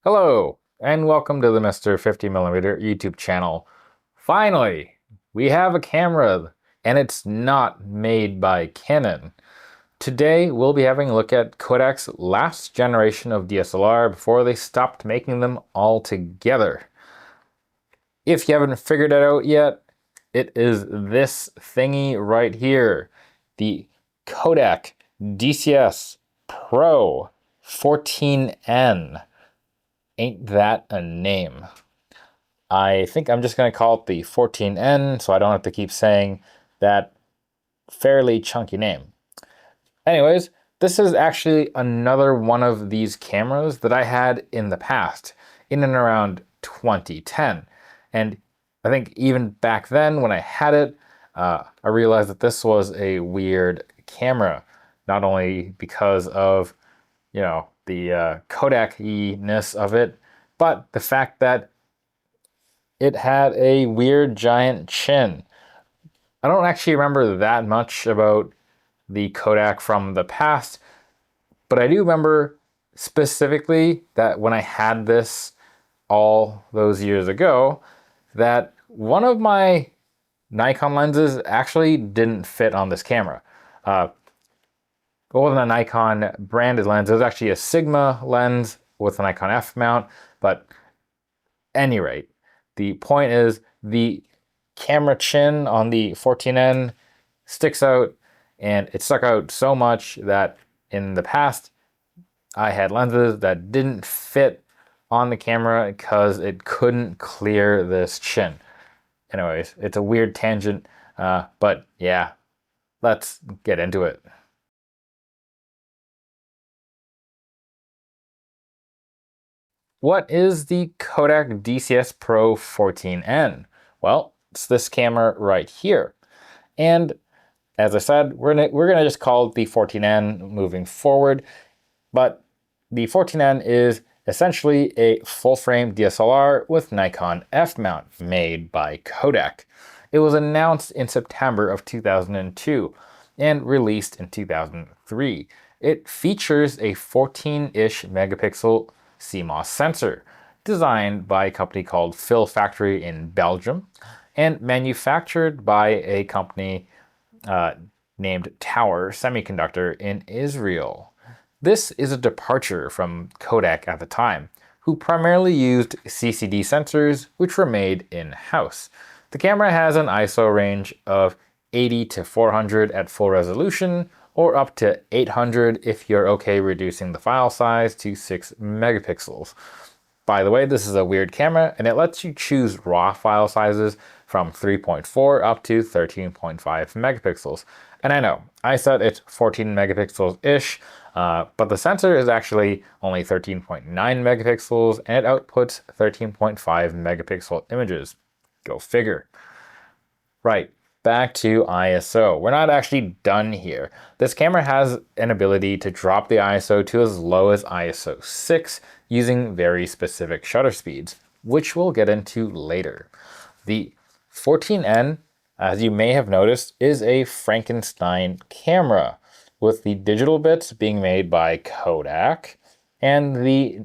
Hello, and welcome to the Mr. 50mm YouTube channel. Finally, we have a camera, and it's not made by Canon. Today, we'll be having a look at Kodak's last generation of DSLR before they stopped making them altogether. If you haven't figured it out yet, it is this thingy right here, the Kodak DCS Pro 14N. Ain't that a name? I think I'm just going to call it the 14N so I don't have to keep saying that fairly chunky name. Anyways, this is actually another one of these cameras that I had in the past, in and around 2010. And I think even back then when I had it, I realized that this was a weird camera, not only because of, the Kodak-y-ness of it, but the fact that it had a weird giant chin. I don't actually remember that much about the Kodak from the past, but I do remember specifically that when I had this all those years ago, that one of my Nikon lenses actually didn't fit on this camera. It wasn't a Nikon branded lens, it was actually a Sigma lens with a Nikon F mount, but any rate, the point is the camera chin on the 14N sticks out, and it stuck out so much that in the past I had lenses that didn't fit on the camera because it couldn't clear this chin. Anyways, it's a weird tangent, but yeah, let's get into it. What is the Kodak DCS Pro 14N? Well, it's this camera right here. And as I said, we're gonna just call it the 14N moving forward. But the 14N is essentially a full-frame DSLR with Nikon F mount made by Kodak. It was announced in September of 2002 and released in 2003. It features a 14-ish megapixel CMOS sensor, designed by a company called Fill Factory in Belgium, and manufactured by a company named Tower Semiconductor in Israel. This is a departure from Kodak at the time, who primarily used CCD sensors, which were made in-house. The camera has an ISO range of 80 to 400 at full resolution, or up to 800 if you're okay reducing the file size to 6 megapixels. By the way, this is a weird camera, and it lets you choose raw file sizes from 3.4 up to 13.5 megapixels. And I know, I said it's 14 megapixels-ish, but the sensor is actually only 13.9 megapixels, and it outputs 13.5 megapixel images. Go figure. Right. Back to ISO. We're not actually done here. This camera has an ability to drop the ISO to as low as ISO 6 using very specific shutter speeds, which we'll get into later. The 14N, as you may have noticed, is a Frankenstein camera, with the digital bits being made by Kodak and the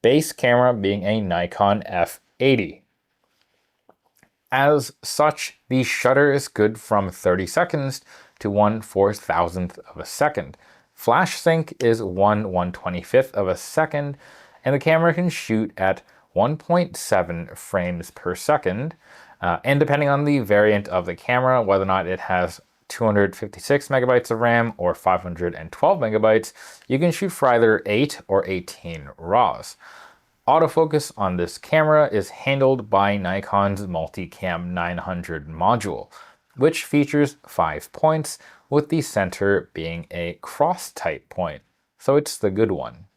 base camera being a Nikon F80. As such, the shutter is good from 30 seconds to 1/4000th of a second. Flash sync is 1/125th of a second, and the camera can shoot at 1.7 frames per second. And depending on the variant of the camera, whether or not it has 256 megabytes of RAM or 512 megabytes, you can shoot for either 8 or 18 RAWs. Autofocus on this camera is handled by Nikon's Multicam 900 module, which features 5 points, with the center being a cross-type point, so it's the good one.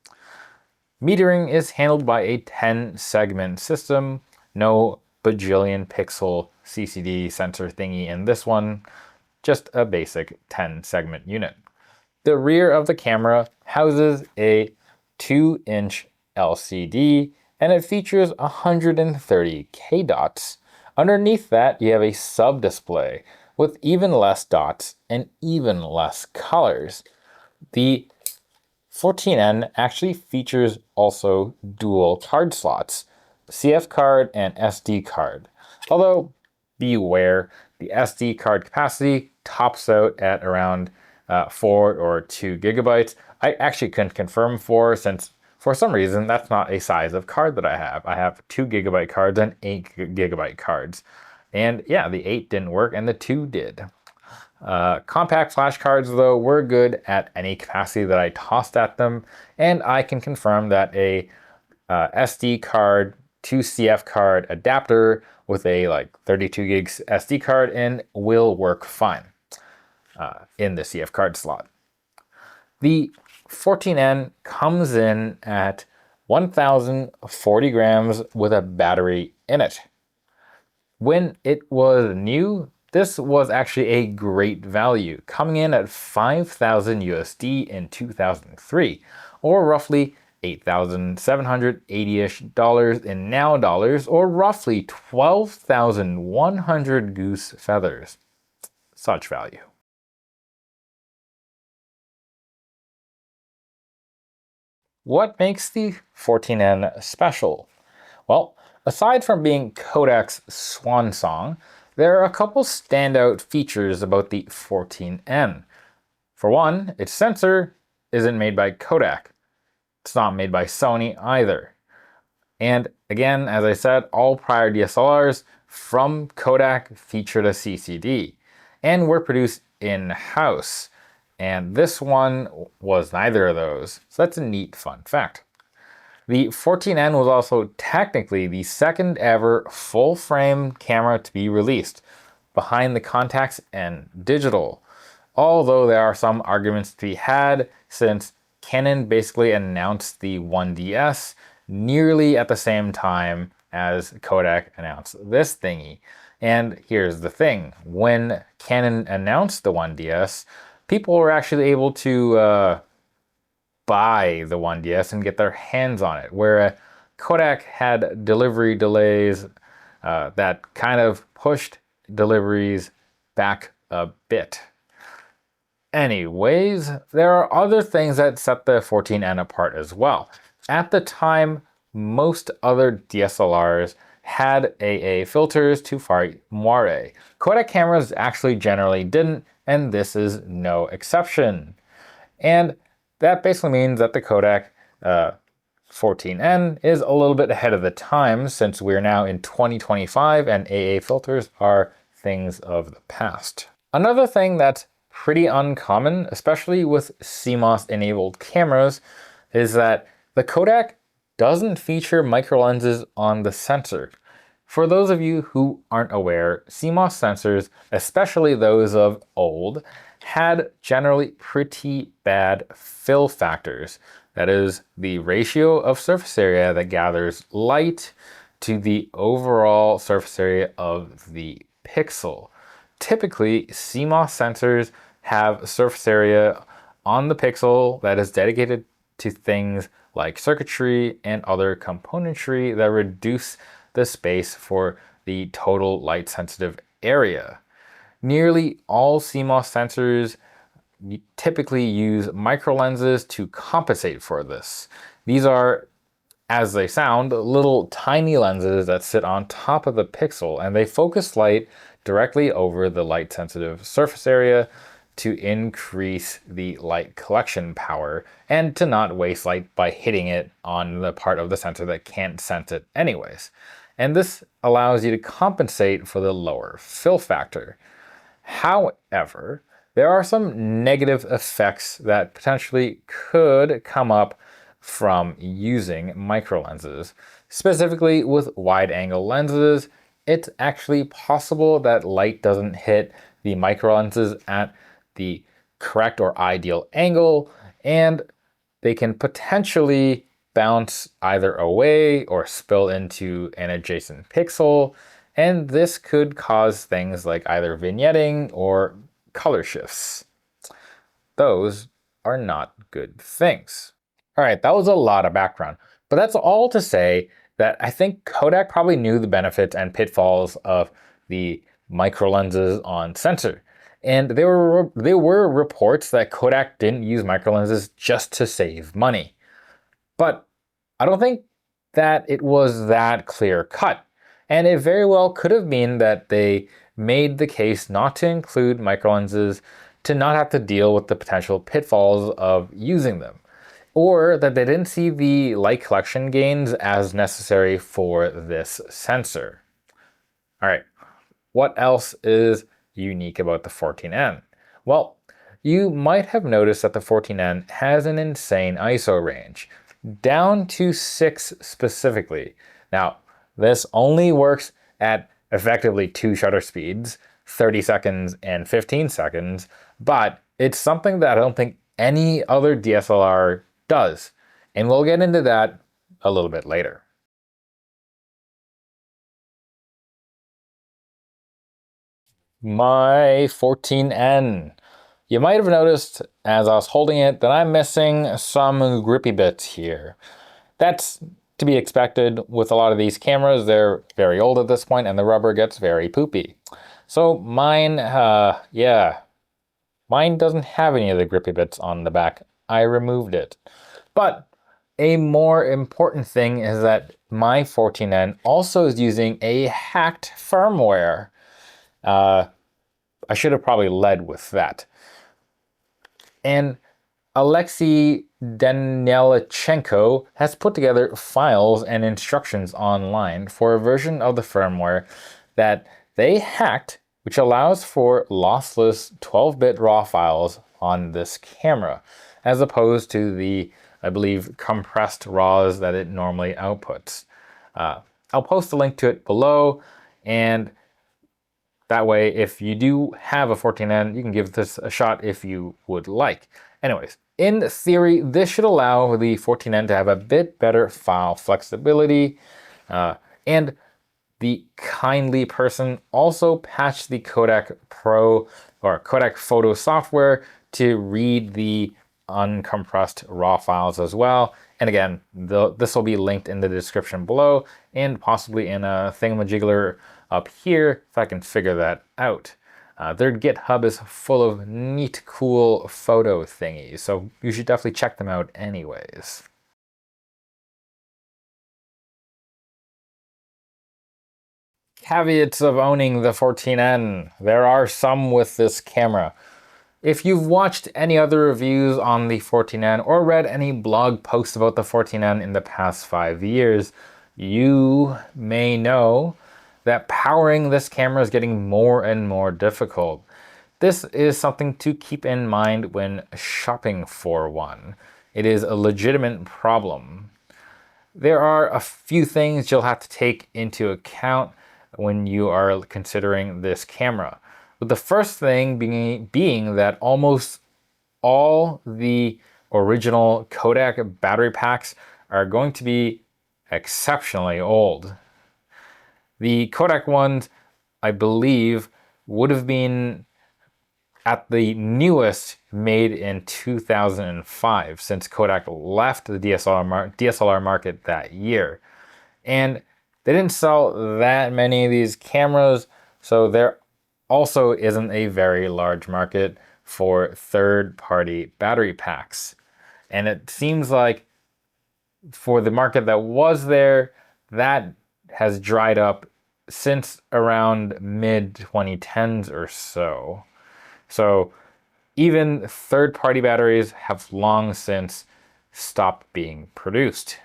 Metering is handled by a 10-segment system, no bajillion pixel CCD sensor thingy in this one, just a basic 10-segment unit. The rear of the camera houses a 2-inch LCD, and it features 130 K dots. Underneath that, you have a sub-display with even less dots and even less colors. The 14N actually features also dual card slots, CF card and SD card. Although, beware, the SD card capacity tops out at around 4 or 2 gigabytes. I actually couldn't confirm 4 since for some reason that's not a size of card that I have. I have 2 gigabyte cards and 8 gigabyte cards. And yeah, the 8 didn't work and the 2 did. Compact flash cards, though, were good at any capacity that I tossed at them, and I can confirm that a SD card to CF card adapter with a like 32 gigs SD card in will work fine in the CF card slot. The 14N comes in at 1,040 grams with a battery in it. When it was new, this was actually a great value, coming in at 5,000 USD in 2003, or roughly $8,780-ish in now dollars, or roughly 12,100 goose feathers. Such value. What makes the 14N special? Well, aside from being Kodak's swan song, there are a couple standout features about the 14N. For one, its sensor isn't made by Kodak. It's not made by Sony either. And again, as I said, all prior DSLRs from Kodak featured a CCD and were produced in-house. And this one was neither of those. So that's a neat fun fact. The 14N was also technically the second ever full frame camera to be released, behind the Contax and digital. Although there are some arguments to be had since Canon basically announced the 1DS nearly at the same time as Kodak announced this thingy. And here's the thing, when Canon announced the 1DS, people were actually able to buy the 1DS and get their hands on it, where Kodak had delivery delays that kind of pushed deliveries back a bit. Anyways, there are other things that set the 14N apart as well. At the time, most other DSLRs had AA filters to firmware. Kodak cameras actually generally didn't, and this is no exception. And that basically means that the Kodak 14N is a little bit ahead of the time, since we're now in 2025 and AA filters are things of the past. Another thing that's pretty uncommon, especially with CMOS enabled cameras, is that the Kodak doesn't feature micro lenses on the sensor. For those of you who aren't aware, CMOS sensors, especially those of old, had generally pretty bad fill factors. That is, the ratio of surface area that gathers light to the overall surface area of the pixel. Typically, CMOS sensors have surface area on the pixel that is dedicated to things like circuitry and other componentry that reduce the space for the total light sensitive area. Nearly all CMOS sensors typically use micro lenses to compensate for this. These are, as they sound, little tiny lenses that sit on top of the pixel, and they focus light directly over the light sensitive surface area to increase the light collection power and to not waste light by hitting it on the part of the sensor that can't sense it anyways. And this allows you to compensate for the lower fill factor. However, there are some negative effects that potentially could come up from using micro lenses. Specifically with wide angle lenses, it's actually possible that light doesn't hit the micro lenses at the correct or ideal angle, and they can potentially bounce either away or spill into an adjacent pixel, and this could cause things like either vignetting or color shifts. Those are not good things. All right, that was a lot of background, but that's all to say that I think Kodak probably knew the benefits and pitfalls of the micro lenses on sensor. And there were reports that Kodak didn't use microlenses just to save money. But I don't think that it was that clear cut. And it very well could have been that they made the case not to include microlenses to not have to deal with the potential pitfalls of using them, or that they didn't see the light collection gains as necessary for this sensor. All right, what else is unique about the 14N? Well, you might have noticed that the 14N has an insane ISO range, down to 6 specifically. Now, this only works at effectively 2 shutter speeds, 30 seconds and 15 seconds, but it's something that I don't think any other DSLR does. And we'll get into that a little bit later. My 14N. You might have noticed as I was holding it that I'm missing some grippy bits here. That's to be expected with a lot of these cameras. They're very old at this point and the rubber gets very poopy. So mine, mine doesn't have any of the grippy bits on the back. I removed it. But a more important thing is that my 14N also is using a hacked firmware. I should have probably led with that. And Alexei Danielichenko has put together files and instructions online for a version of the firmware that they hacked, which allows for lossless 12-bit RAW files on this camera, as opposed to the, I believe, compressed RAWs that it normally outputs. I'll post a link to it below, and that way, if you do have a 14N, you can give this a shot if you would like. Anyways, in theory, this should allow the 14N to have a bit better file flexibility. And the kindly person also patched the Kodak Pro or Kodak Photo software to read the uncompressed RAW files as well. And again, this will be linked in the description below and possibly in a thingamajigger up here if I can figure that out. Their GitHub is full of neat, cool photo thingies, so you should definitely check them out anyways. Caveats of owning the 14N. There are some with this camera. If you've watched any other reviews on the 14N or read any blog posts about the 14N in the past 5 years, you may know that powering this camera is getting more and more difficult. This is something to keep in mind when shopping for one. It is a legitimate problem. There are a few things you'll have to take into account when you are considering this camera. But the first thing being that almost all the original Kodak battery packs are going to be exceptionally old. The Kodak ones, I believe, would have been at the newest made in 2005, since Kodak left the DSLR market that year. And they didn't sell that many of these cameras, so there also isn't a very large market for third-party battery packs. And it seems like for the market that was there, that has dried up since around mid-2010s or so. So even third-party batteries have long since stopped being produced.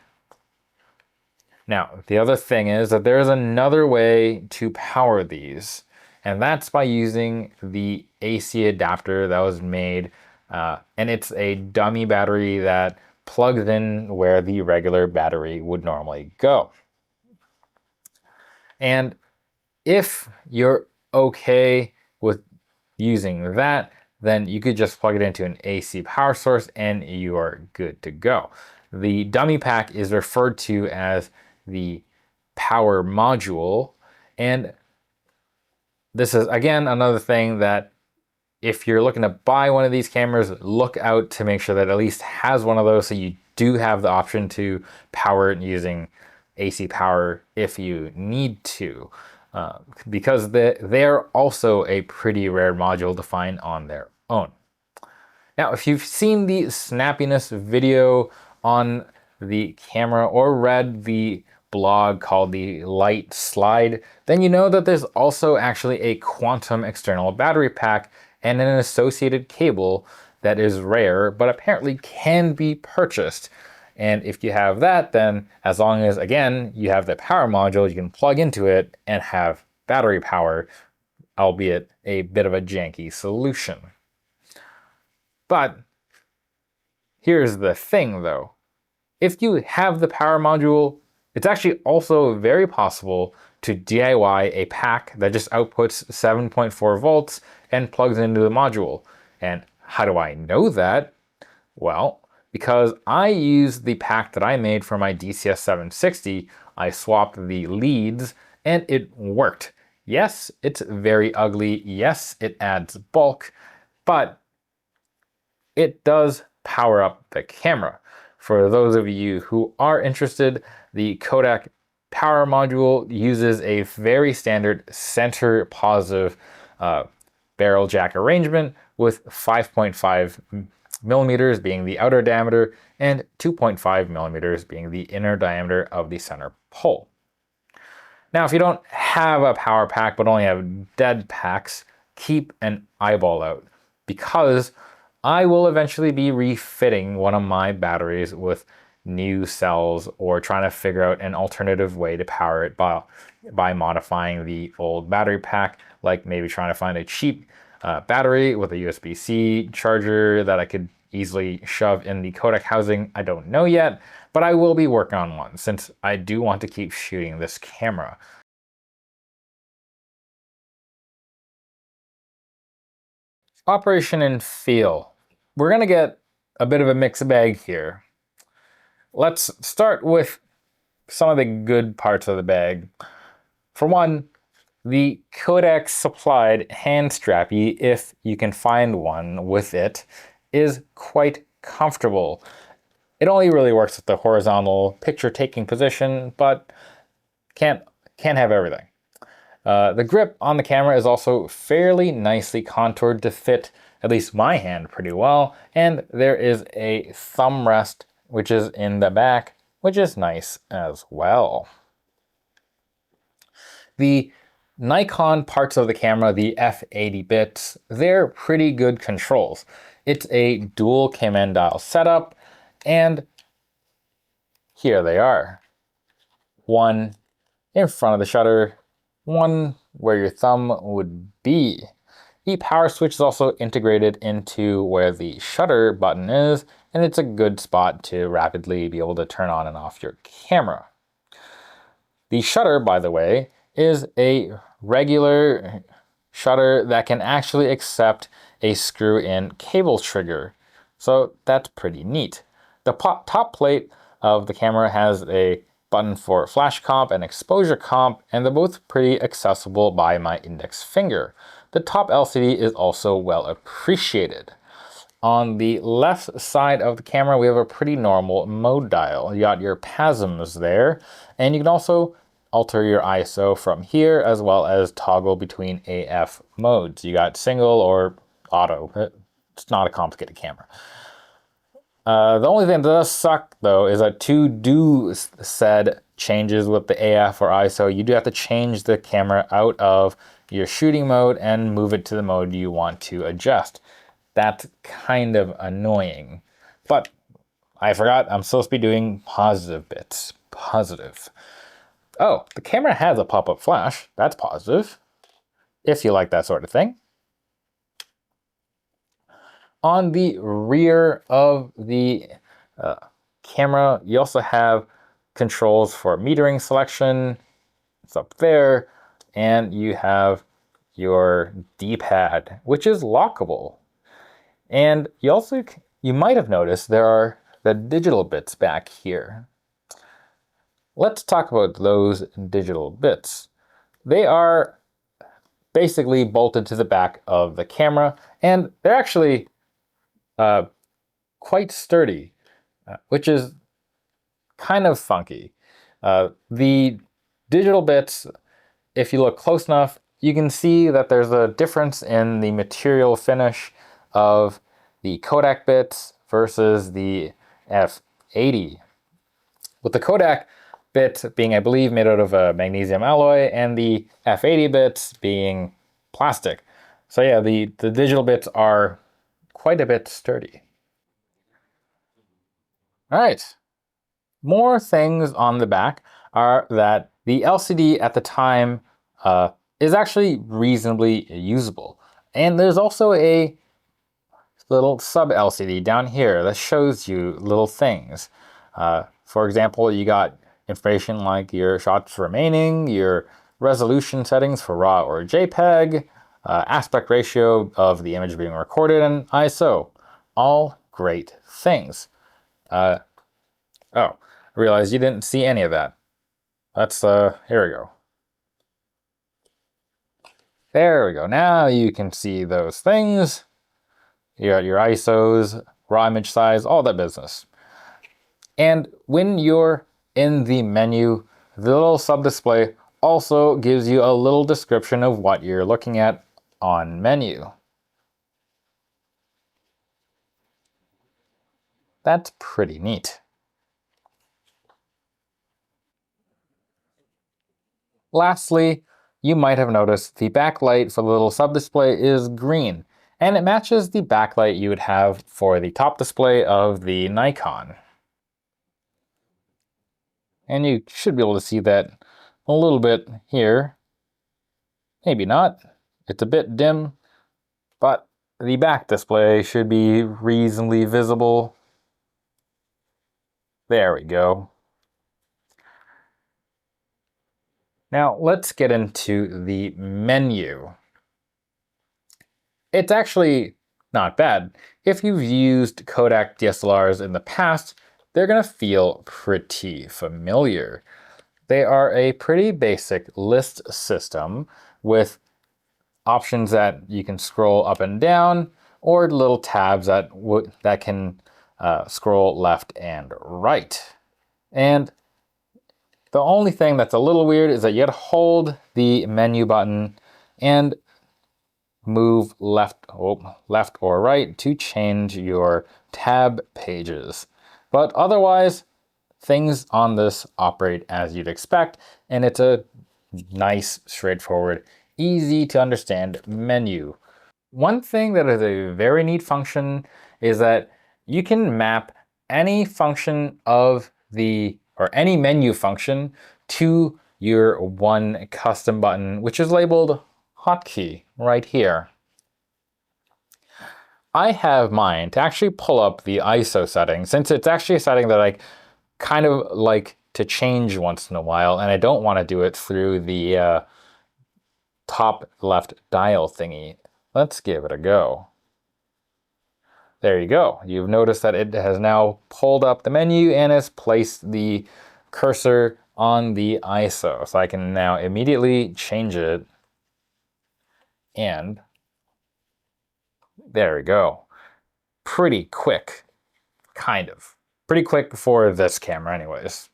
Now, the other thing is that there is another way to power these, and that's by using the AC adapter that was made, and it's a dummy battery that plugs in where the regular battery would normally go. And if you're okay with using that, then you could just plug it into an AC power source and you are good to go. The dummy pack is referred to as the power module, and this is again another thing that if you're looking to buy one of these cameras, look out to make sure that it at least has one of those so you do have the option to power it using AC power if you need to. because they're also a pretty rare module to find on their own. Now, if you've seen the snappiness video on the camera or read the blog called the Light Slide, then you know that there's also actually a quantum external battery pack and an associated cable that is rare, but apparently can be purchased. And if you have that, then as long as, again, you have the power module, you can plug into it and have battery power, albeit a bit of a janky solution. But here's the thing though. If you have the power module, it's actually also very possible to DIY a pack that just outputs 7.4 volts and plugs into the module. And how do I know that? Well, because I used the pack that I made for my DCS 760, I swapped the leads and it worked. Yes, it's very ugly. Yes, it adds bulk, but it does power up the camera. For those of you who are interested, the Kodak power module uses a very standard center positive barrel jack arrangement with 5.5 millimeters being the outer diameter and 2.5 millimeters being the inner diameter of the center pole. Now, if you don't have a power pack but only have dead packs, keep an eyeball out, because I will eventually be refitting one of my batteries with new cells or trying to figure out an alternative way to power it by modifying the old battery pack, like maybe trying to find a cheap battery with a USB-C charger that I could easily shove in the Kodak housing. I don't know yet, but I will be working on one since I do want to keep shooting this camera. Operation and feel. We're gonna get a bit of a mixed bag here. Let's start with some of the good parts of the bag. For one, the Kodak supplied hand strappy, if you can find one with it, is quite comfortable. It only really works with the horizontal picture taking position, but can't have everything. The grip on the camera is also fairly nicely contoured to fit at least my hand pretty well, and there is a thumb rest which is in the back, which is nice as well. The Nikon parts of the camera, the F80 bits, they're pretty good controls. It's a dual cam dial setup, and here they are. One in front of the shutter, one where your thumb would be. The power switch is also integrated into where the shutter button is, and it's a good spot to rapidly be able to turn on and off your camera. The shutter, by the way, is a regular shutter that can actually accept a screw-in cable trigger, so that's pretty neat. The top plate of the camera has a button for flash comp and exposure comp, and they're both pretty accessible by my index finger. The top LCD is also well appreciated. On the left side of the camera, we have a pretty normal mode dial. You got your PASMs there, and you can also alter your ISO from here, as well as toggle between AF modes. You got single or auto. It's not a complicated camera. The only thing that does suck, though, is that to do said changes with the AF or ISO, you do have to change the camera out of your shooting mode and move it to the mode you want to adjust. That's kind of annoying. But I forgot, I'm supposed to be doing positive bits. Positive. Oh, the camera has a pop-up flash. That's positive, if you like that sort of thing. On the rear of the camera, you also have controls for metering selection. It's up there. And you have your D-pad, which is lockable. And you might have noticed there are the digital bits back here. Let's talk about those digital bits. They are basically bolted to the back of the camera, and they're actually quite sturdy, which is kind of funky. The digital bits if you look close enough, you can see that there's a difference in the material finish of the Kodak bits versus the F80. With the Kodak bit being, I believe, made out of a magnesium alloy, and the F80 bits being plastic. So yeah, the digital bits are quite a bit sturdy. All right, more things on the back are that the LCD at the time is actually reasonably usable. And there's also a little sub LCD down here that shows you little things. For example, you got information like your shots remaining, your resolution settings for RAW or JPEG, aspect ratio of the image being recorded, and ISO. All great things. Oh, I realized you didn't see any of that. Let's, here we go. There we go. Now you can see those things. You got your ISOs, raw image size, all that business. And when you're in the menu, the little sub-display also gives you a little description of what you're looking at on menu. That's pretty neat. Lastly, you might have noticed the backlight for the little sub-display is green, and it matches the backlight you would have for the top display of the Nikon. And you should be able to see that a little bit here. Maybe not. It's a bit dim, but the back display should be reasonably visible. There we go. Now let's get into the menu. It's actually not bad. If you've used Kodak DSLRs in the past, they're gonna feel pretty familiar. They are a pretty basic list system with options that you can scroll up and down, or little tabs that can scroll left and right. And the only thing that's a little weird is that you gotta hold the menu button and move left or right to change your tab pages. But otherwise, things on this operate as you'd expect, and it's a nice, straightforward, easy to understand menu. One thing that is a very neat function is that you can map any function of or any menu function to your one custom button, which is labeled hotkey right here. I have mine to actually pull up the ISO setting, since it's actually a setting that I kind of like to change once in a while, and I don't want to do it through the top left dial thingy. Let's give it a go. There you go. You've noticed that it has now pulled up the menu and has placed the cursor on the ISO. So I can now immediately change it. And there we go. Pretty quick, kind of. Pretty quick for this camera anyways.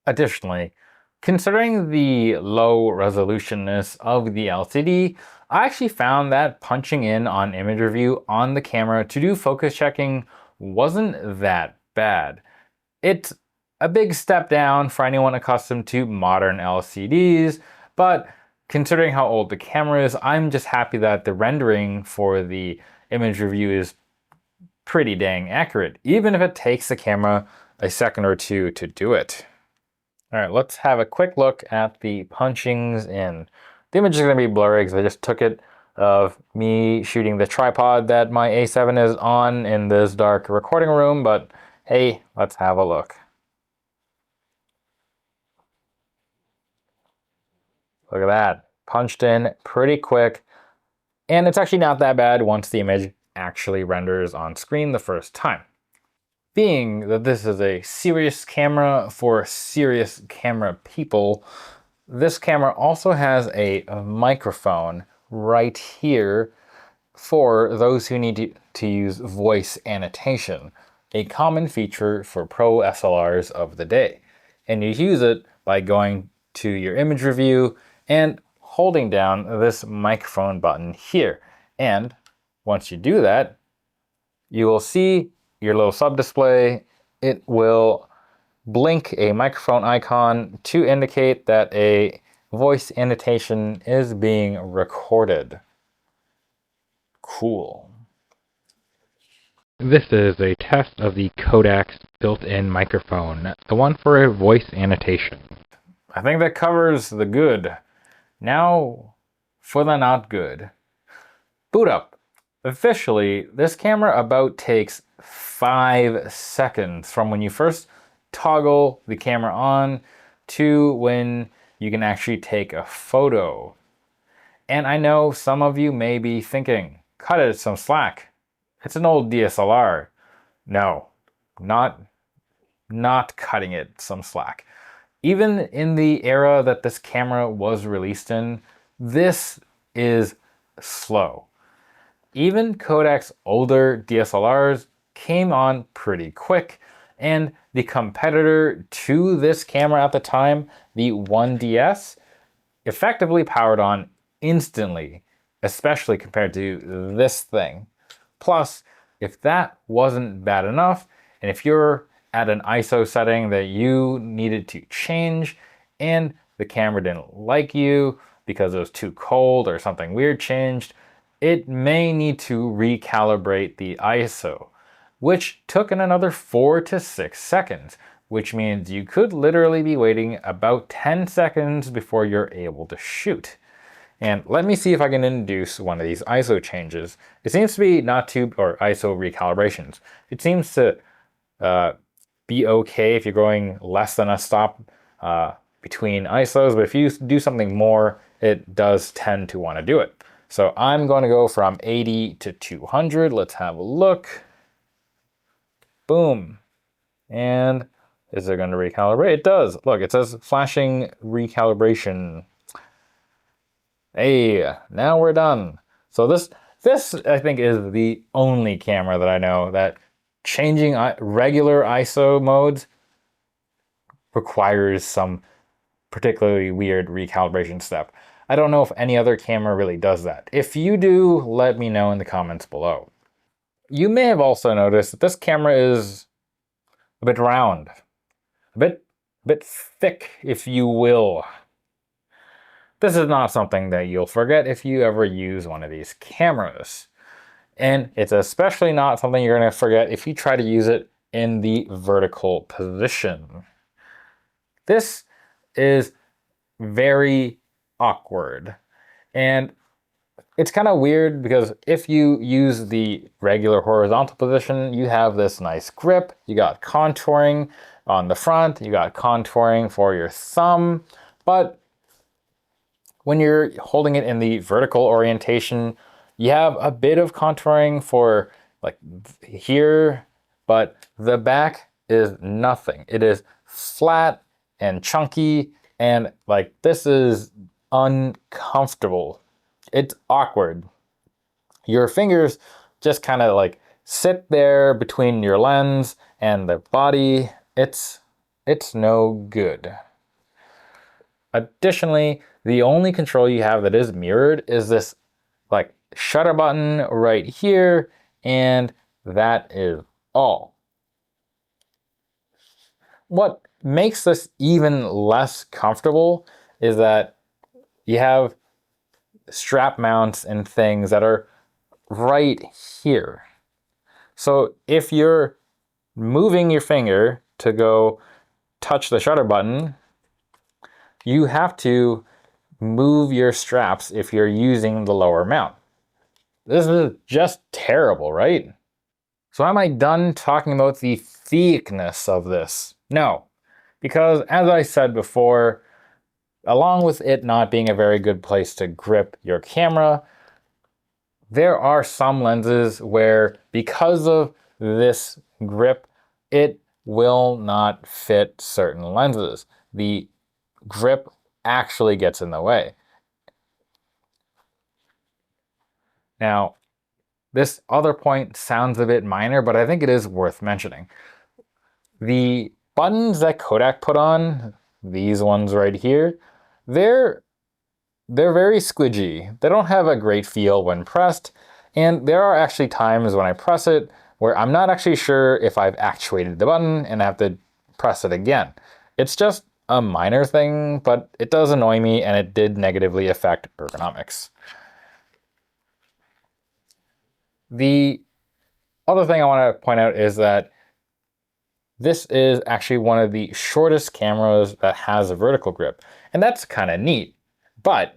Additionally, considering the low resolutionness of the LCD, I actually found that punching in on image review on the camera to do focus checking wasn't that bad. It's a big step down for anyone accustomed to modern LCDs, but considering how old the camera is, I'm just happy that the rendering for the image review is pretty dang accurate, even if it takes the camera a second or two to do it. All right, let's have a quick look at the punchings in. The image is going to be blurry because I just took it of me shooting the tripod that my A7 is on in this dark recording room, but hey, let's have a look. Look at that, punched in pretty quick, and it's actually not that bad once the image actually renders on screen the first time. Being that this is a serious camera for serious camera people, this camera also has a microphone right here for those who need to use voice annotation, a common feature for pro SLRs of the day. And you use it by going to your image review and holding down this microphone button here. And once you do that, you will see your little sub display. It will blink a microphone icon to indicate that a voice annotation is being recorded. Cool. This is a test of the Kodak's built-in microphone, the one for a voice annotation. I think that covers the good. Now for the not good. Boot up. Officially, this camera about takes 5 seconds from when you first toggle the camera on to when you can actually take a photo. And I know some of you may be thinking, cut it some slack. It's an old DSLR. No, not cutting it some slack. Even in the era that this camera was released in, this is slow. Even Kodak's older DSLRs came on pretty quick, and the competitor to this camera at the time, the 1DS, effectively powered on instantly, especially compared to this thing. Plus, if that wasn't bad enough, and if you're at an ISO setting that you needed to change and the camera didn't like you because it was too cold or something weird changed, it may need to recalibrate the ISO, which took in another 4 to 6 seconds, which means you could literally be waiting about 10 seconds before you're able to shoot. And let me see if I can induce one of these ISO changes. It seems to be not too, or ISO recalibrations. It seems to be okay if you're going less than a stop between ISOs, but if you do something more, it does tend to want to do it. So I'm going to go from 80 to 200. Let's have a look. Boom. And is it going to recalibrate? It does. Look, it says flashing recalibration. Hey, now we're done. So this I think is the only camera that I know that changing regular ISO modes requires some particularly weird recalibration step. I don't know if any other camera really does that. If you do, let me know in the comments below. You may have also noticed that this camera is a bit round, a bit thick, if you will. This is not something that you'll forget if you ever use one of these cameras. And it's especially not something you're going to forget if you try to use it in the vertical position. This is very awkward. And it's kind of weird because if you use the regular horizontal position, you have this nice grip. You got contouring on the front. You got contouring for your thumb. But when you're holding it in the vertical orientation, you have a bit of contouring for like here, but the back is nothing. It is flat and chunky, and like this is uncomfortable. It's awkward. Your fingers just kind of like sit there between your lens and the body. It's no good. Additionally, the only control you have that is mirrored is this like shutter button right here, and that is all. What makes this even less comfortable is that you have strap mounts and things that are right here. So if you're moving your finger to go touch the shutter button, you have to move your straps if you're using the lower mount. This is just terrible, right? So am I done talking about the thickness of this? No, because as I said before, along with it not being a very good place to grip your camera, there are some lenses where because of this grip, it will not fit certain lenses. The grip actually gets in the way. Now, this other point sounds a bit minor, but I think it is worth mentioning. The buttons that Kodak put on, these ones right here, they're they're very squidgy. They don't have a great feel when pressed, and there are actually times when I press it where I'm not actually sure if I've actuated the button and I have to press it again. It's just a minor thing, but it does annoy me and it did negatively affect ergonomics. The other thing I want to point out is that this is actually one of the shortest cameras that has a vertical grip, and that's kind of neat, but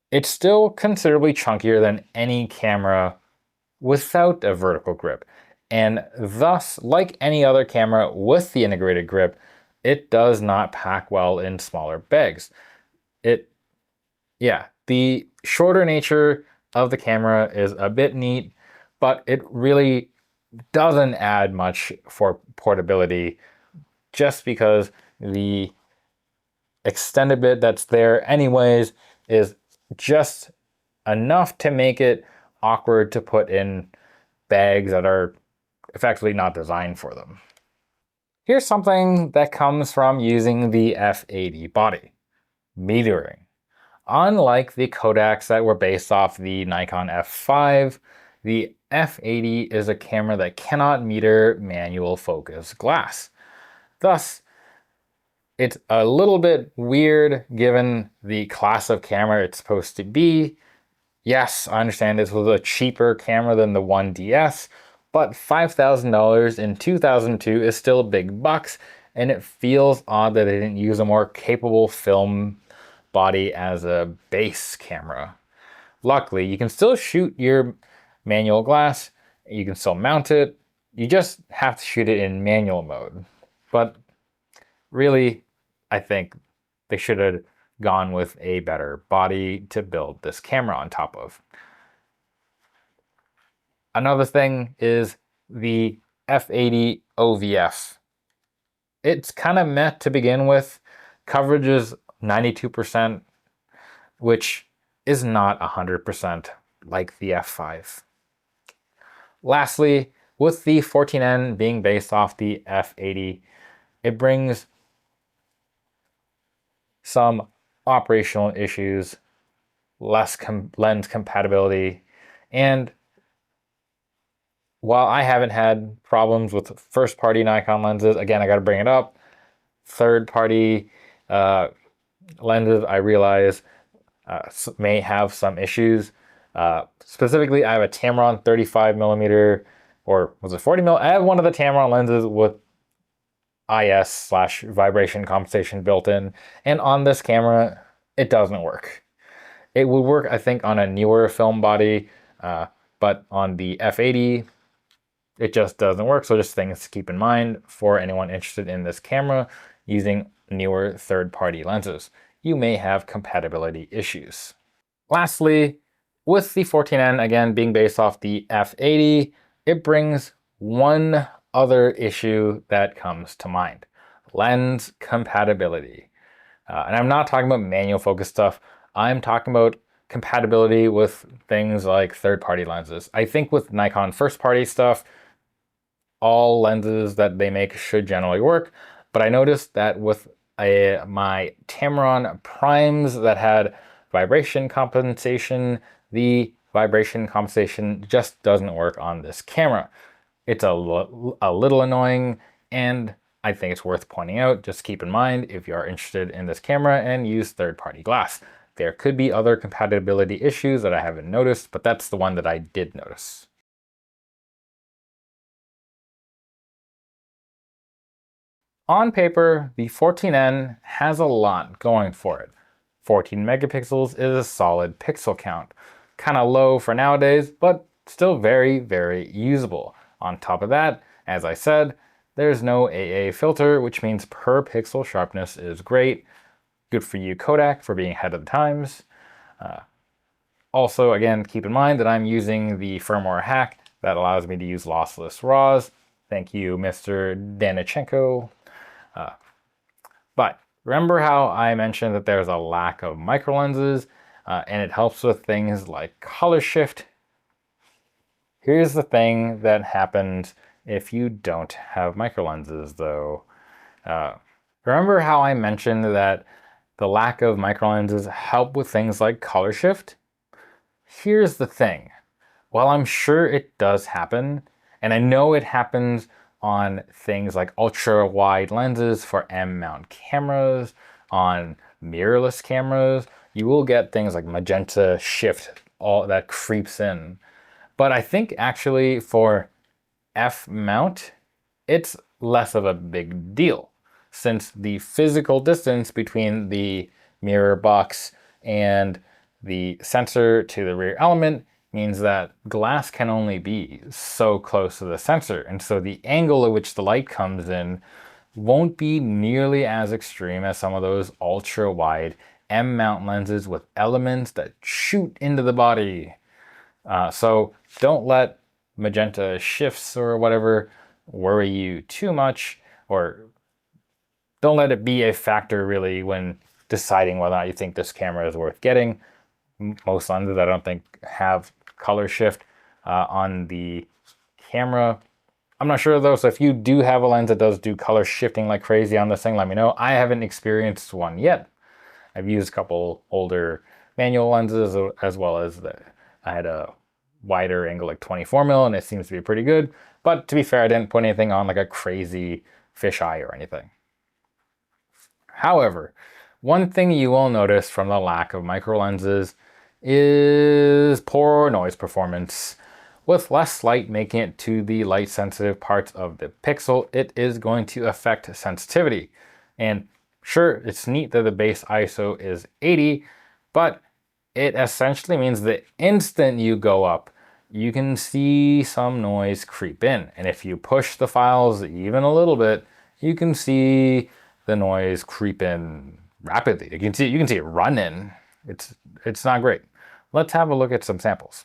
it's still considerably chunkier than any camera without a vertical grip. And thus, like any other camera with the integrated grip, it does not pack well in smaller bags. The shorter nature of the camera is a bit neat, but it really doesn't add much for portability just because the extended bit that's there anyways is just enough to make it awkward to put in bags that are effectively not designed for them. Here's something that comes from using the F80 body: metering. Unlike the Kodaks that were based off the Nikon F5, the F80 is a camera that cannot meter manual focus glass. Thus, it's a little bit weird given the class of camera it's supposed to be. Yes, I understand this was a cheaper camera than the 1DS, but $5,000 in 2002 is still big bucks, and it feels odd that they didn't use a more capable film body as a base camera. Luckily, you can still shoot your manual glass, you can still mount it, you just have to shoot it in manual mode. But really, I think they should have gone with a better body to build this camera on top of. Another thing is the F80 OVF. It's kind of meh to begin with. Coverage is 92%, which is not 100% like the F5. Lastly, with the 14N being based off the F80, it brings some operational issues, less lens compatibility, and while I haven't had problems with first-party Nikon lenses, again, I got to bring it up, third-party lenses, I realize, may have some issues. Specifically, I have a Tamron 35mm, or was it 40mm? I have one of the Tamron lenses with IS/vibration compensation built in, and on this camera, it doesn't work. It would work, I think, on a newer film body, but on the F80, it just doesn't work. So just things to keep in mind for anyone interested in this camera using newer third-party lenses. You may have compatibility issues. Lastly, with the 14N, again, being based off the F80, it brings one other issue that comes to mind: lens compatibility. And I'm not talking about manual focus stuff. I'm talking about compatibility with things like third-party lenses. I think with Nikon first-party stuff, all lenses that they make should generally work, but I noticed that with my Tamron primes that had vibration compensation, the vibration compensation just doesn't work on this camera. It's a little annoying, and I think it's worth pointing out. Just keep in mind if you are interested in this camera and use third-party glass. There could be other compatibility issues that I haven't noticed, but that's the one that I did notice. On paper, the 14N has a lot going for it. 14 megapixels is a solid pixel count. Kind of low for nowadays, but still very, very usable. On top of that, as I said, there's no AA filter, which means per pixel sharpness is great. Good for you, Kodak, for being ahead of the times. Also, again, keep in mind that I'm using the firmware hack that allows me to use lossless RAWs. Thank you, Mr. Danichenko. But remember how I mentioned that there's a lack of micro lenses, and it helps with things like color shift? Here's the thing that happens if you don't have micro lenses, though. Remember how I mentioned that the lack of micro lenses help with things like color shift? Here's the thing. While I'm sure it does happen, and I know it happens on things like ultra wide lenses for M mount cameras, on mirrorless cameras, you will get things like magenta shift, all that creeps in. But I think actually for F mount, it's less of a big deal, since the physical distance between the mirror box and the sensor to the rear element means that glass can only be so close to the sensor, and so the angle at which the light comes in won't be nearly as extreme as some of those ultra wide M mount lenses with elements that shoot into the body. So don't let magenta shifts or whatever worry you too much, or don't let it be a factor really when deciding whether or not you think this camera is worth getting. Most lenses I don't think have color shift on the camera. I'm not sure though, so if you do have a lens that does do color shifting like crazy on this thing, let me know. I haven't experienced one yet. I've used a couple older manual lenses, as well as I had a wider angle like 24mm, and it seems to be pretty good. But to be fair, I didn't put anything on like a crazy fisheye or anything. However, one thing you will notice from the lack of micro lenses is poor noise performance. With less light making it to the light sensitive parts of the pixel, it is going to affect sensitivity. And sure, it's neat that the base ISO is 80, but it essentially means the instant you go up, you can see some noise creep in. And if you push the files even a little bit, you can see the noise creep in rapidly. You can see it run in. It's not great. Let's have a look at some samples.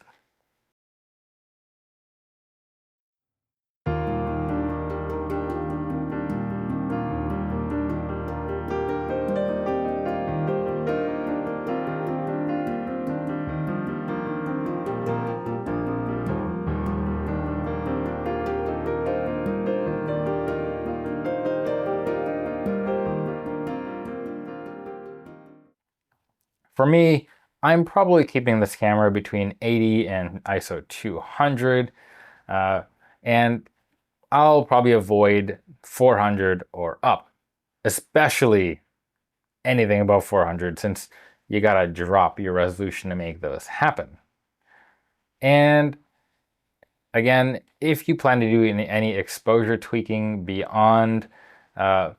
For me, I'm probably keeping this camera between 80 and ISO 200, and I'll probably avoid 400 or up, especially anything above 400, since you gotta drop your resolution to make those happen. And again, if you plan to do any exposure tweaking beyond for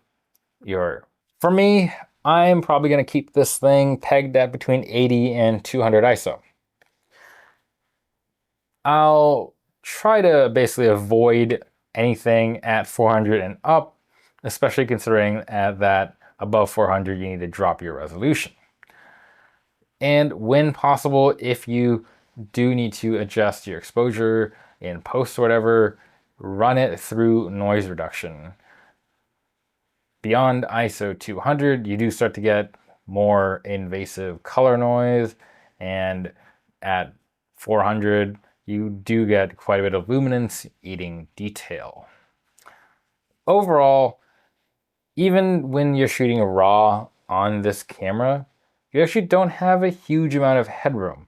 me, I'm probably going to keep this thing pegged at between 80 and 200 ISO. I'll try to basically avoid anything at 400 and up, especially considering that above 400 you need to drop your resolution. And when possible, if you do need to adjust your exposure in post or whatever, run it through noise reduction. Beyond ISO 200, you do start to get more invasive color noise, and at 400, you do get quite a bit of luminance eating detail. Overall, even when you're shooting raw on this camera, you actually don't have a huge amount of headroom.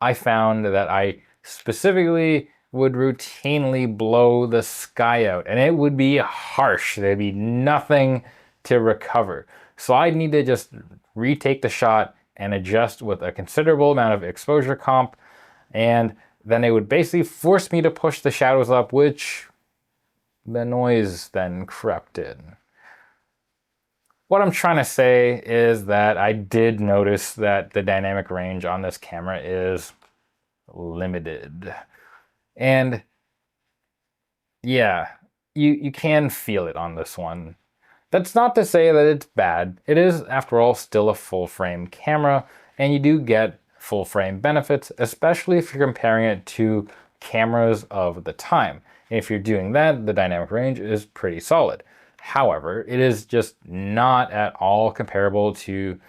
I found that I specifically would routinely blow the sky out, and it would be harsh. There'd be nothing to recover. So I'd need to just retake the shot and adjust with a considerable amount of exposure comp, and then it would basically force me to push the shadows up, which the noise then crept in. What I'm trying to say is that I did notice that the dynamic range on this camera is limited. And yeah, you can feel it on this one. That's not to say that it's bad. It is, after all, still a full frame camera, and you do get full frame benefits, especially if you're comparing it to cameras of the time. And if you're doing that, the dynamic range is pretty solid. However, it is just not at all comparable to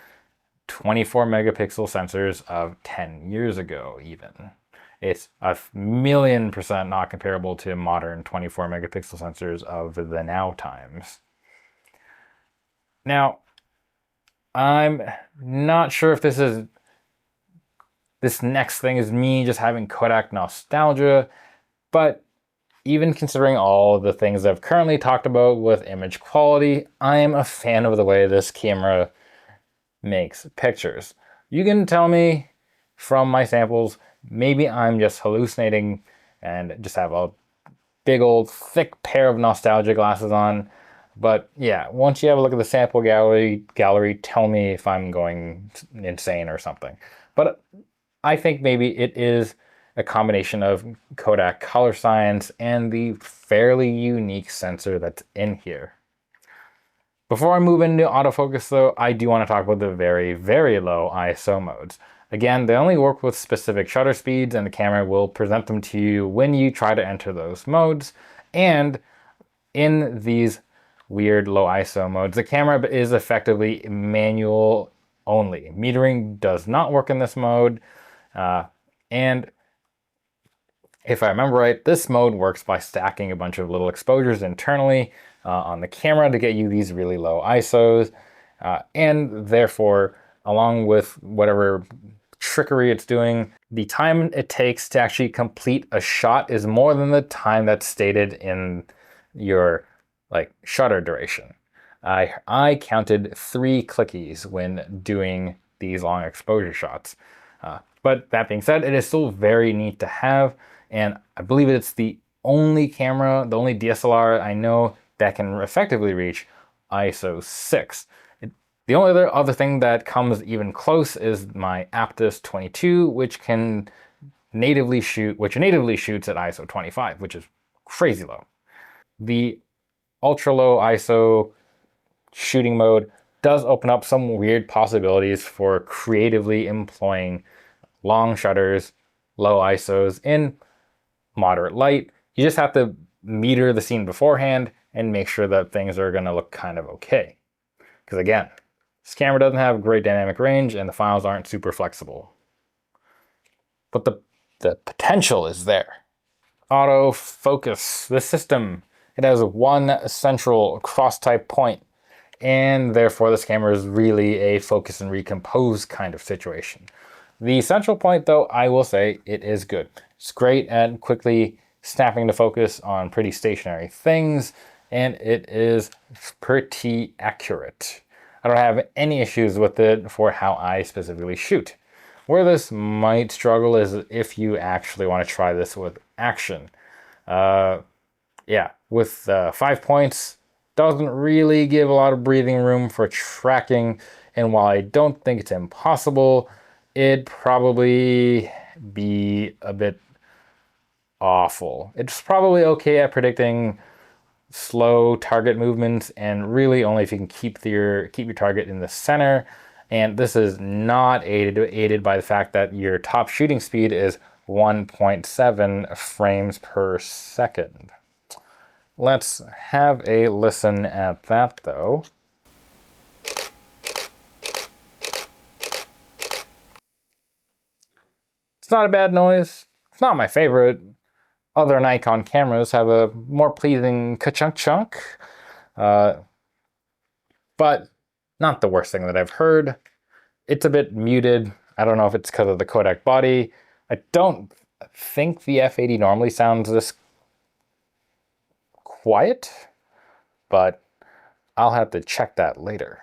24 megapixel sensors of 10 years ago even. It's 1,000,000% not comparable to modern 24 megapixel sensors of the now times. Now, I'm not sure if this next thing is me just having Kodak nostalgia, but even considering all the things I've currently talked about with image quality, I am a fan of the way this camera makes pictures. You can tell me from my samples, maybe I'm just hallucinating and just have a big old thick pair of nostalgia glasses on. But yeah, once you have a look at the sample gallery, tell me if I'm going insane or something. But I think maybe it is a combination of Kodak color science and the fairly unique sensor that's in here. Before I move into autofocus though, I do want to talk about the very, very low ISO modes. Again, they only work with specific shutter speeds and the camera will present them to you when you try to enter those modes. And in these weird low ISO modes, the camera is effectively manual only. Metering does not work in this mode. And if I remember right, this mode works by stacking a bunch of little exposures internally on the camera to get you these really low ISOs. And therefore, along with whatever trickery it's doing, the time it takes to actually complete a shot is more than the time that's stated in your shutter duration. I counted 3 clickies when doing these long exposure shots. But that being said, it is still very neat to have, and I believe it's the only camera, the only DSLR I know that can effectively reach ISO 6. The only other thing that comes even close is my Aptus 22, which natively shoots at ISO 25, which is crazy low. The ultra low ISO shooting mode does open up some weird possibilities for creatively employing long shutters, low ISOs in moderate light. You just have to meter the scene beforehand and make sure that things are going to look kind of okay. Because again, this camera doesn't have great dynamic range and the files aren't super flexible. But the potential is there. Autofocus, the system, it has one central cross-type point, and therefore this camera is really a focus and recompose kind of situation. The central point though, I will say it is good. It's great at quickly snapping to focus on pretty stationary things, and it is pretty accurate. I don't have any issues with it for how I specifically shoot. Where this might struggle is if you actually want to try this with action. Yeah, with 5 points, doesn't really give a lot of breathing room for tracking, and while I don't think it's impossible, it'd probably be a bit awful. It's probably okay at predicting slow target movements, and really only if you can keep your target in the center. And this is not aided by the fact that your top shooting speed is 1.7 frames per second. Let's have a listen at that though. It's not a bad noise. It's not my favorite. Other Nikon cameras have a more pleasing ka-chunk chunk, but not the worst thing that I've heard. It's a bit muted. I don't know if it's because of the Kodak body. I don't think the F80 normally sounds this quiet, but I'll have to check that later.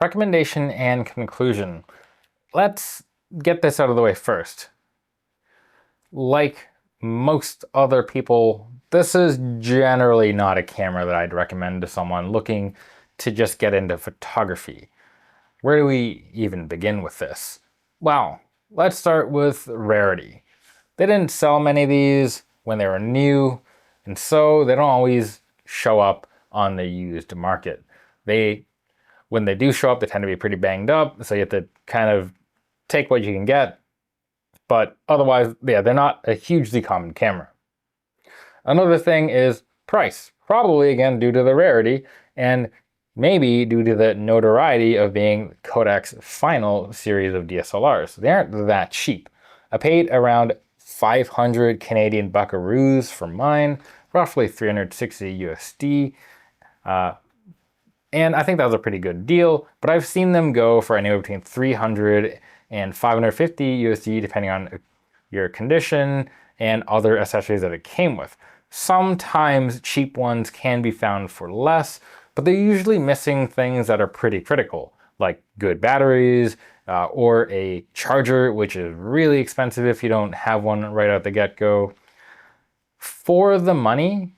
Recommendation and conclusion. Let's get this out of the way first. Like most other people, this is generally not a camera that I'd recommend to someone looking to just get into photography. Where do we even begin with this? Well, let's start with rarity. They didn't sell many of these when they were new, and so they don't always show up on the used market. When they do show up, they tend to be pretty banged up, so you have to kind of take what you can get. But otherwise, yeah, they're not a hugely common camera. Another thing is price. Probably, again, due to the rarity, and maybe due to the notoriety of being Kodak's final series of DSLRs. They aren't that cheap. I paid around 500 Canadian buckaroos for mine, roughly 360 USD. And I think that was a pretty good deal, but I've seen them go for anywhere between 300 and 550 USD, depending on your condition and other accessories that it came with. Sometimes cheap ones can be found for less, but they're usually missing things that are pretty critical, like good batteries or a charger, which is really expensive if you don't have one right out the get-go. For the money,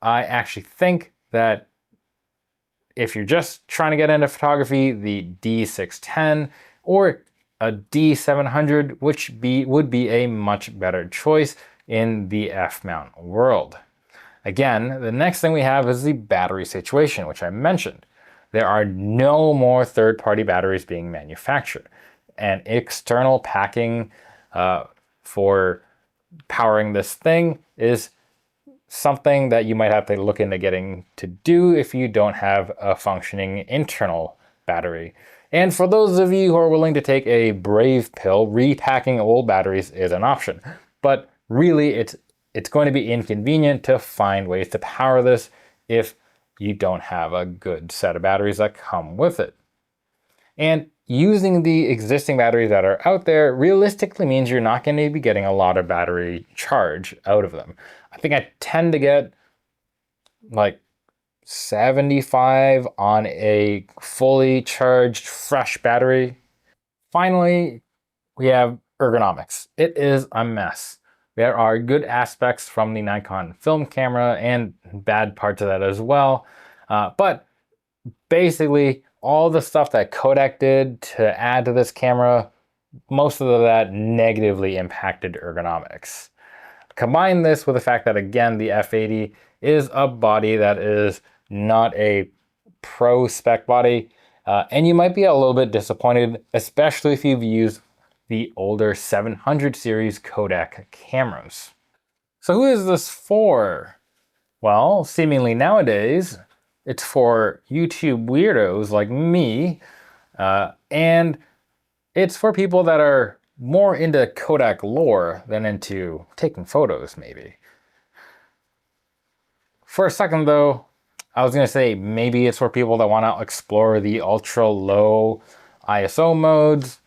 I actually think that if you're just trying to get into photography, the D610 or a D700 would be a much better choice in the F-mount world. Again, the next thing we have is the battery situation, which I mentioned. There are no more third-party batteries being manufactured, and external packing for powering this thing is something that you might have to look into getting to do if you don't have a functioning internal battery. And for those of you who are willing to take a brave pill, repacking old batteries is an option. But really, it's going to be inconvenient to find ways to power this if you don't have a good set of batteries that come with it. And using the existing batteries that are out there realistically means you're not going to be getting a lot of battery charge out of them. I think I tend to get like 75 on a fully charged fresh battery. Finally, we have ergonomics. It is a mess. There are good aspects from the Nikon film camera and bad parts of that as well. But basically, all the stuff that Kodak did to add to this camera, most of that negatively impacted ergonomics. Combine this with the fact that, again, the F80 is a body that is not a pro spec body, and you might be a little bit disappointed, especially if you've used the older 700 series Kodak cameras. So who is this for? Well, seemingly nowadays, it's for YouTube weirdos like me, and it's for people that are more into Kodak lore than into taking photos, maybe. For a second though, I was gonna say maybe it's for people that wanna explore the ultra low ISO modes,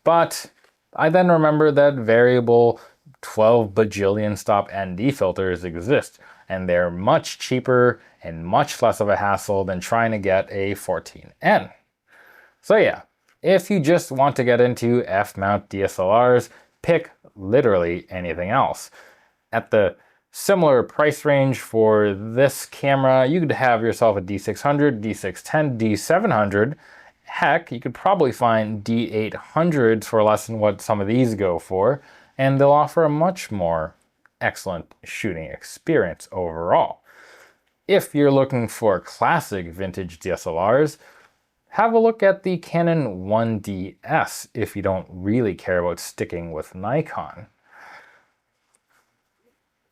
but I then remember that variable 12 bajillion stop ND filters exist, and they're much cheaper and much less of a hassle than trying to get a 14N. So yeah, if you just want to get into F-mount DSLRs, pick literally anything else. At the similar price range for this camera, you could have yourself a D600, D610, D700. Heck, you could probably find D800s for less than what some of these go for, and they'll offer a much more excellent shooting experience overall. If you're looking for classic vintage DSLRs, have a look at the Canon 1DS if you don't really care about sticking with Nikon.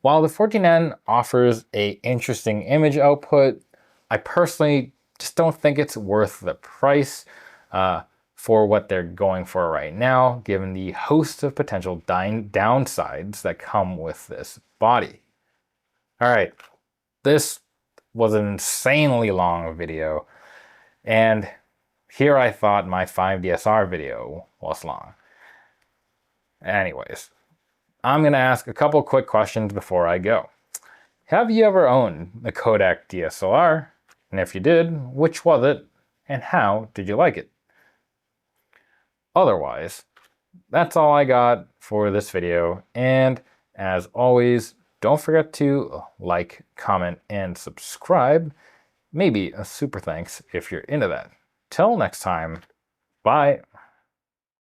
While the 14N offers an interesting image output, I personally just don't think it's worth the price for what they're going for right now, given the host of potential downsides that come with this body. All right, this was an insanely long video, and here I thought my 5DSR video was long. Anyways, I'm gonna ask a couple quick questions before I go. Have you ever owned a Kodak DSLR? And if you did, which was it, and how did you like it? Otherwise, that's all I got for this video. And as always, don't forget to like, comment, and subscribe. Maybe a super thanks if you're into that. Till next time, bye.